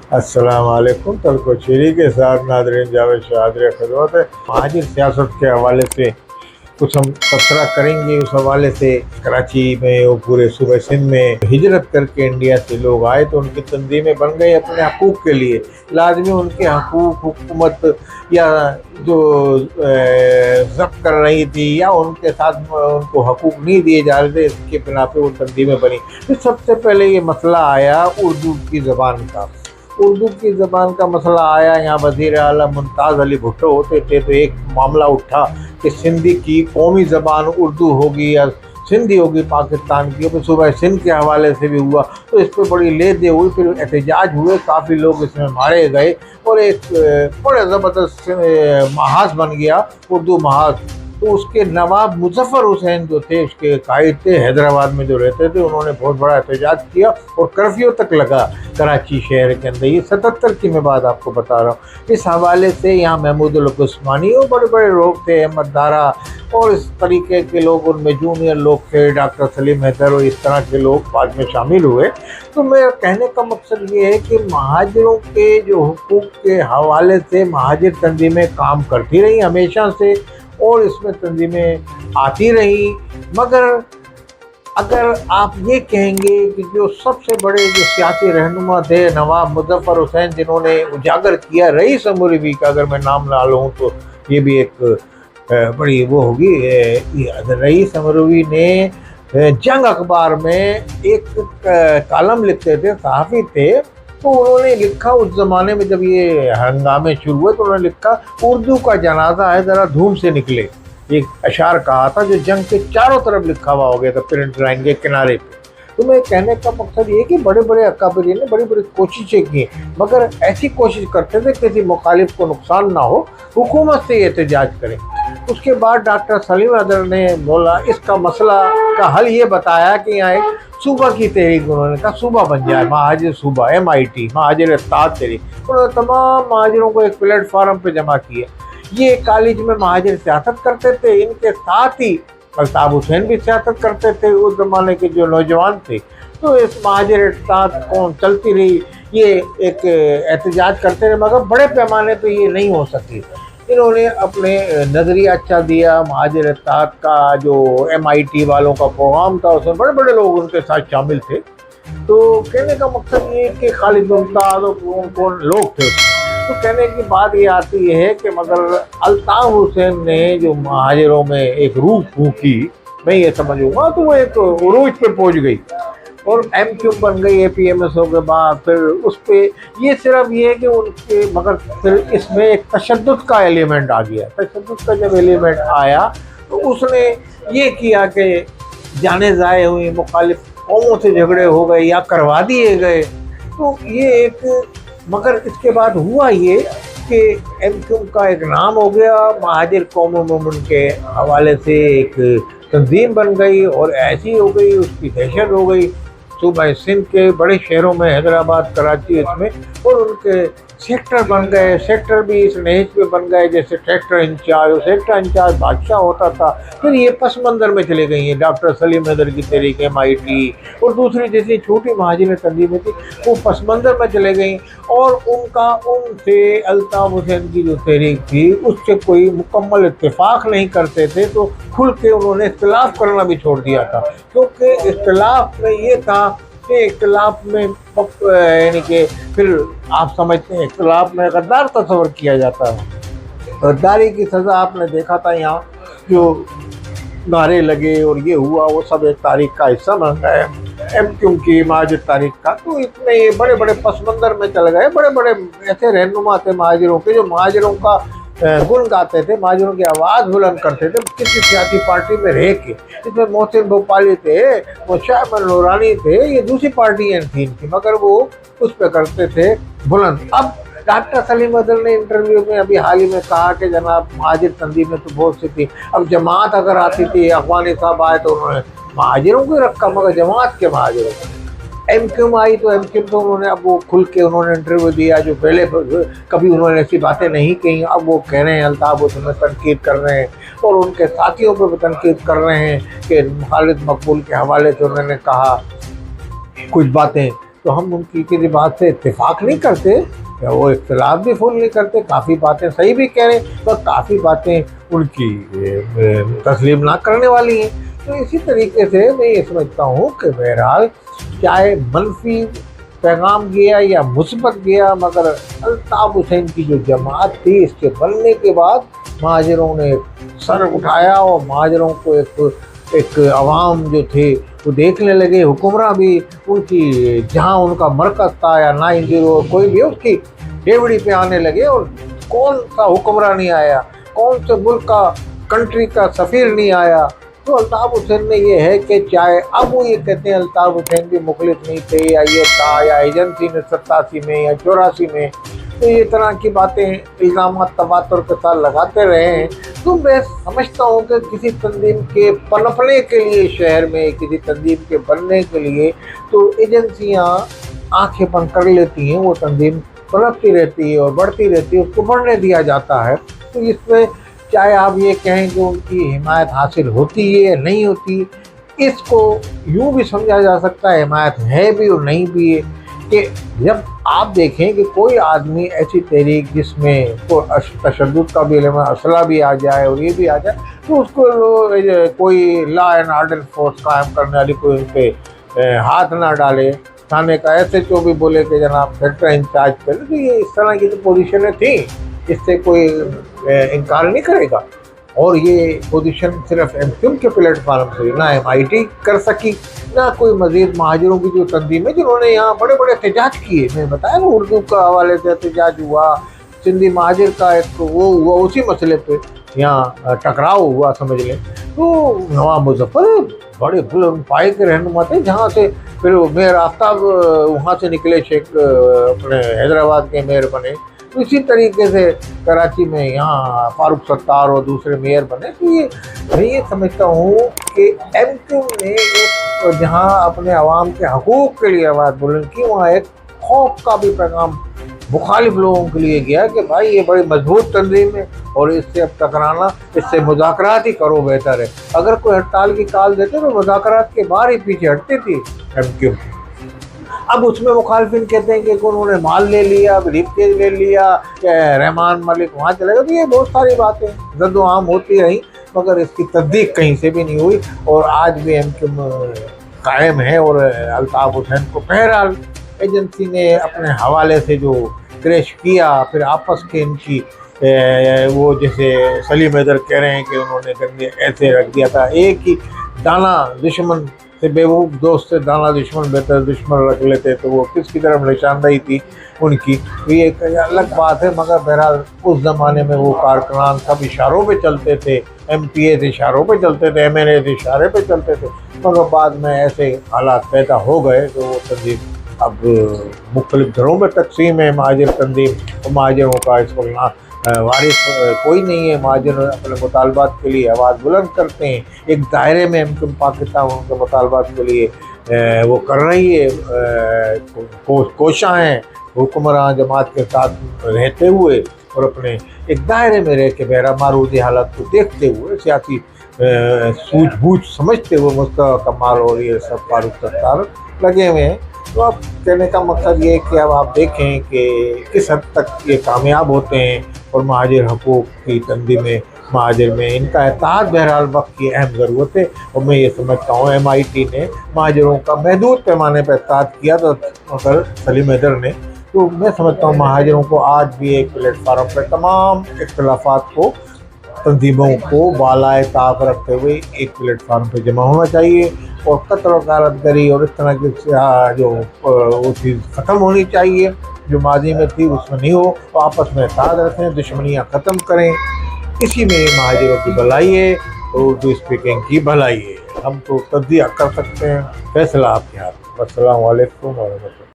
अस्सलाम वालेकुम। तलकोचेरी के साथ नादरीन जावेद शाहदरी खदमत है। महाजिर सियासत के हवाले से कुछ हम तबसरा करेंगे। उस हवाले से कराची में और पूरे सूबे सिंध में हिजरत करके इंडिया से लोग आए तो उनकी तंजीमें बन गई अपने हकूक़ के लिए। लाजमी उनके हकूक़ हुकूमत या जो जब्त कर रही थी या उनके साथ उनको हकूक़ नहीं दिए जा रहे थे, इसके बिना पे वो तंजीमें बनी। तो सबसे पहले ये मसला आया उर्दू की ज़बान का। उर्दू की ज़बान का मसला आया। यहाँ वज़ीर आला मुमताज़ अली भुट्टो होते थे तो एक मामला उठा कि सिंधी की कौमी ज़बान उर्दू होगी या सिंधी होगी पाकिस्तान की। फिर सूबा सिंध के हवाले से भी हुआ तो इस पर बड़ी ले दे हुई, फिर एहतजाज हुए, काफ़ी लोग इसमें मारे गए और एक बड़ा ज़बरदस्त महाज बन गया उर्दू महाज। तो उसके नवाब मुजफ्फर हुसैन जो थे, उसके कायद थे, हैदराबाद में जो रहते थे, उन्होंने बहुत बड़ा एहतजाज किया और कर्फ्यू तक लगा कराची शहर के अंदर। ये 77 की मैं बात आपको बता रहा हूँ। इस हवाले से यहाँ महमूद उल हक उस्मानी और बड़े बड़े लोग थे, अहमद दारा और इस तरीके के लोग, उनमें जूनियर लोग थे, डॉक्टर सलीम हैदर और इस तरह के लोग बाद में शामिल हुए। तो मेरा कहने का मकसद ये है कि महाजिरों के जो हुकूक के हवाले से महाजिर तंजीमें काम करती रही हमेशा से और इसमें तंजीमें आती रही। मगर अगर आप ये कहेंगे कि जो सबसे बड़े जो सियासी रहनुमा थे नवाब मुजफ्फर हुसैन, जिन्होंने उजागर किया रईस अमरूवी का, अगर मैं नाम ना लूँ तो ये भी एक बड़ी वो होगी। रईस अमरूवी ने जंग अखबार में एक कालम लिखते थे, सहाफ़ी थे, तो उन्होंने लिखा उस ज़माने में जब ये हंगामे शुरू हुए तो उन्होंने लिखा उर्दू का जनाजा है ज़रा धूम से निकले। एक अशार कहा था जो जंग के चारों तरफ लिखा हुआ हो गया था प्रिंट ड्राइंग के किनारे पे। तो मैं कहने का मकसद ये कि बड़े बड़े अकाबरीन ने बड़ी बड़ी कोशिशें की, मगर ऐसी कोशिश करते थे किसी मुखालिफ को नुकसान ना हो, हुकूमत से एहतजाज करें। उसके बाद डॉक्टर सलीम हैदर ने बोला, इसका मसला का हल ये बताया कि यहाँ एक सूबा की तहरीक, उन्होंने कहा सूबा बन जाए, महाजिर सूबा, MIT, महाजिर इत्तेहाद तहरीक। उन्होंने तमाम महाजिरों को एक प्लेटफार्म पे जमा किया। ये कॉलेज में महाजिर सियासत करते थे, इनके साथ ही अल्ताफ़ हुसैन भी सियासत करते थे, उस ज़माने के जो नौजवान थे। तो इस महाजिर इत्तेहाद कौन चलती रही, ये एक एहतजाज करते रहे, मगर बड़े पैमाने पे ये नहीं हो सकी। इन्होंने अपने नज़रिया अच्छा दिया। महाजिर इत्तेहाद का जो MIT वालों का प्रोग्राम था उसमें बड़े बड़े लोग उनके साथ शामिल थे। तो कहने का मकसद ये कि खालिद मुमताज़ और कौन लोग थे उसमें। तो कहने की बात ये आती है कि मगर अल्ताफ़ हुसैन ने जो महाजिरों में एक रूह फूंकी, मैं ये समझूंगा, तो वो एक उरूज पे पहुंच गई और MQ बन गई APMSO के बाद। फिर उस पर ये सिर्फ ये है कि उनके, मगर फिर इसमें एक तशद्दुद का एलिमेंट आ गया। तशद्दुद का जब एलिमेंट आया तो उसने ये किया कि जाने ज़ाये हुई, मुखालिफ कौमों से झगड़े हो गए या करवा दिए गए। तो ये एक, मगर इसके बाद हुआ ये कि MQ का एक नाम हो गया, महाजिर कौमों में उनके हवाले से एक तंजीम बन गई और ऐसी हो गई, उसकी दहशत हो गई सूबा सिंध के बड़े शहरों में, हैदराबाद, कराची, इसमें, और उनके सेक्टर बन गए। सेक्टर भी इस नहेज पे बन गए जैसे सेक्टर इंचार्ज, और सेक्टर इंचार्ज बादशाह होता था। फिर ये पस मंज़र में चले गई हैं डॉक्टर सलीम हैदर की तहरीक MIT और दूसरी जैसी छोटी महाजिर तंजीमें थी वो पस मंज़र में चले गई और उनका उनसे अल्ताफ़ हुसैन की जो तहरीक थी उससे कोई मुकम्मल इत्तेफाक नहीं करते थे, तो खुल के उन्होंने इख्तिलाफ़ करना भी छोड़ दिया था। क्योंकि इख्तिलाफ़ में ये था कि इख्तिलाफ़ में यानी कि फिर आप समझते हैं इख्तिलाफ़ में गद्दार तस्वर किया जाता है। गद्दारी की सज़ा आपने देखा था, यहाँ जो नारे लगे और ये हुआ वो सब एक तारीख का हिस्सा बन गया है MQ की महाजिर तारीख का। तो इतने ये बड़े बड़े पस मंज़र में चले गए। बड़े बड़े ऐसे रहनुमा थे महाजिरों के जो महाजिरों का गुण गाते थे, महाजिरों की आवाज़ बुलंद करते थे किसी सियासी पार्टी में रह के। इसमें मोहसिन भोपाली थे, वो शाह नूरानी थे, ये दूसरी पार्टियाँ थी इनकी, मगर वो उस पर करते थे बुलंद। अब डॉक्टर सलीम हैदर ने इंटरव्यू में अभी हाल ही में कहा कि जनाब महाजिर तंजीमें तो बहुत सी थी, अब जमात अगर आती थी, अफगानी साहब आए तो उन्होंने महाजिरों को रखा, मगर जमात के महाजिरों को। MQ आई तो MQ तो उन्होंने अब वो खुल के उन्होंने इंटरव्यू दिया, जो पहले कभी उन्होंने ऐसी बातें नहीं कही। अब वो कह रहे हैं अल्ताफ़ हुसैन में तनकीद कर रहे हैं और उनके साथियों पर भी तनकीद कर रहे हैं कि खालिद मकबूल के हवाले से उन्होंने कहा कुछ बातें تو ہم ان کی کسی بات سے اتفاق نہیں کرتے یا وہ اختلاف بھی فل نہیں کرتے، کافی باتیں صحیح بھی کہہ رہے ہیں اور کافی باتیں ان کی تسلیم نہ کرنے والی ہیں۔ تو اسی طریقے سے میں یہ سمجھتا ہوں کہ بہرحال چاہے منفی پیغام گیا یا مثبت گیا، مگر الطاف حسین کی جو جماعت تھی اس کے بننے کے بعد مہاجروں نے سر اٹھایا اور مہاجروں کو ایک عوام جو تھے وہ دیکھنے لگے، حکمراں بھی ان کی جہاں ان کا مرکز تھا یا 90 کوئی بھی اس کی ڈیوڑی پہ آنے لگے، اور کون سا حکمراں نہیں آیا، کون سے ملک کا کنٹری کا سفیر نہیں آیا۔ تو الطاف حسین میں یہ ہے کہ چاہے اب وہ یہ کہتے ہیں الطاف حسین بھی مخلص نہیں تھے یا یہ تھا یا ایجنسی نے 87 میں یا 84 میں، تو یہ طرح کی باتیں الزامات تواتر کے ساتھ لگاتے رہے ہیں، تو میں سمجھتا ہوں کہ کسی تنظیم کے پنپنے کے لیے شہر میں، کسی تنظیم کے بننے کے لیے تو ایجنسیاں آنکھیں بند کر لیتی ہیں، وہ تنظیم پنپتی رہتی ہے اور بڑھتی رہتی ہے، اس کو بڑھنے دیا جاتا ہے۔ تو اس میں چاہے آپ یہ کہیں کہ ان کی حمایت حاصل ہوتی ہے یا نہیں ہوتی، اس کو یوں بھی سمجھا جا سکتا ہے حمایت ہے بھی اور نہیں بھی ہے، کہ جب آپ دیکھیں کہ کوئی آدمی ایسی تحریک جس میں تشدد کا بھی ایلیمنٹ، اسلحہ بھی آ جائے اور یہ بھی آ جائے، تو اس کو کوئی لا اینڈ آرڈر فورس قائم کرنے والی کوئی ان پہ ہاتھ نہ ڈالے، تھانے کا SHO بھی بولے کہ جناب سیکٹر انچارج کرے، تو یہ اس طرح کی تو پوزیشنیں تھیں، اس سے کوئی انکار نہیں کرے گا۔ اور یہ پوزیشن صرف MQ کے پلیٹ فارم سے نہ MIT کر سکی، نہ کوئی مزید مہاجروں کی جو تنظیم ہے جنہوں نے یہاں بڑے بڑے احتجاج کیے، میں بتایا نا اردو کا حوالے سے احتجاج ہوا، سندھی مہاجر کا ایک وہ ہوا، اسی مسئلے پہ یہاں ٹکراؤ ہوا سمجھ لیں۔ تو نواب مظفر بڑے بلند پائے کے رہنما تھے، جہاں سے پھر میئر آفتاب وہاں سے نکلے، شیخ اپنے حیدرآباد کے میئر بنے، تو اسی طریقے سے کراچی میں یہاں فاروق ستار اور دوسرے میئر بنے۔ تو میں یہ سمجھتا ہوں کہ MQ نے ایک جہاں اپنے عوام کے حقوق کے لیے آواز بلند کی، وہاں ایک خوف کا بھی پیغام مخالف لوگوں کے لیے گیا کہ بھائی یہ بڑی مضبوط تنظیم ہے اور اس سے اب ٹکرانا، اس سے مذاکرات ہی کرو بہتر ہے۔ اگر کوئی ہڑتال کی کال دیتے تو مذاکرات کے باہر ہی پیچھے ہٹتی تھی MQ۔ اب اس میں مخالفین کہتے ہیں کہ انہوں نے مال لے لیا، بریف کیس لے لیا، کہ رحمان ملک وہاں چلے گا، تو یہ بہت ساری باتیں زد و عام ہوتی رہیں، مگر اس کی تصدیق کہیں سے بھی نہیں ہوئی، اور آج بھی MQ قائم ہے۔ اور الطاف حسین کو بہرحال ایجنسی نے اپنے حوالے سے جو کریش کیا، پھر آپس کے ان کی وہ جیسے سلیم حیدر کہہ رہے ہیں کہ انہوں نے گندے ایسے رکھ دیا تھا، ایک ہی دانا دشمن سے بیوقوف دوست سے دانا دشمن بہتر دشمن رکھ لیتے، تو وہ کس کی طرف نشاندہی تھی ان کی، تو یہ ایک الگ بات ہے۔ مگر بہرحال اس زمانے میں وہ کارکنان سب اشاروں پہ چلتے تھے، MPA اشاروں پہ چلتے تھے، MNA اشارے پہ چلتے تھے، مگر بعد میں ایسے حالات پیدا ہو گئے کہ وہ تنظیم اب مختلف گھروں میں تقسیم ہے، مہاجر تنظیم، اور مہاجروں کا اس وقت وارث کوئی نہیں ہے، مہاجر اپنے مطالبات کے لیے آواز بلند کرتے ہیں، ایک دائرے میں MQ پاکستان ان کے مطالبات کے لیے وہ کر رہی ہے، کوشاں ہیں حکمراں جماعت کے ساتھ رہتے ہوئے، اور اپنے ایک دائرے میں رہ کے بہرحال معروضی حالات کو دیکھتے ہوئے، سیاسی سوجھ بوجھ سمجھتے ہوئے مصطفیٰ کمال اور یہ سب فاروق ستار لگے ہوئے ہیں۔ تو اب کہنے کا مقصد یہ ہے کہ اب آپ دیکھیں کہ کس حد تک یہ کامیاب ہوتے ہیں، اور مہاجر حقوق کی تنظیمیں مہاجر میں ان کا اتحاد بہرحال وقت کی اہم ضرورت ہے، اور میں یہ سمجھتا ہوں MIT نے مہاجروں کا محدود پیمانے پر اتحاد کیا تھا مگر سلیم حیدر نے، تو میں سمجھتا ہوں مہاجروں کو آج بھی ایک پلیٹ فارم پر تمام اختلافات کو، تنظیموں کو بالائے طاق رکھتے ہوئے ایک پلیٹ فارم پہ جمع ہونا چاہیے، اور قتل و غارت گری اور اس طرح کی جو وہ چیز ختم ہونی چاہیے جو ماضی میں تھی، اس میں نہیں ہو، تو آپس میں اتحاد رکھیں، دشمنیاں ختم کریں، اسی میں مہاجروں کی بھلائی ہے اور اردو اسپیکنگ کی بھلائی ہے۔ ہم تو تجزیہ کر سکتے ہیں، فیصلہ آپ کے ہاتھ۔ السلام علیکم ورحمۃ اللہ۔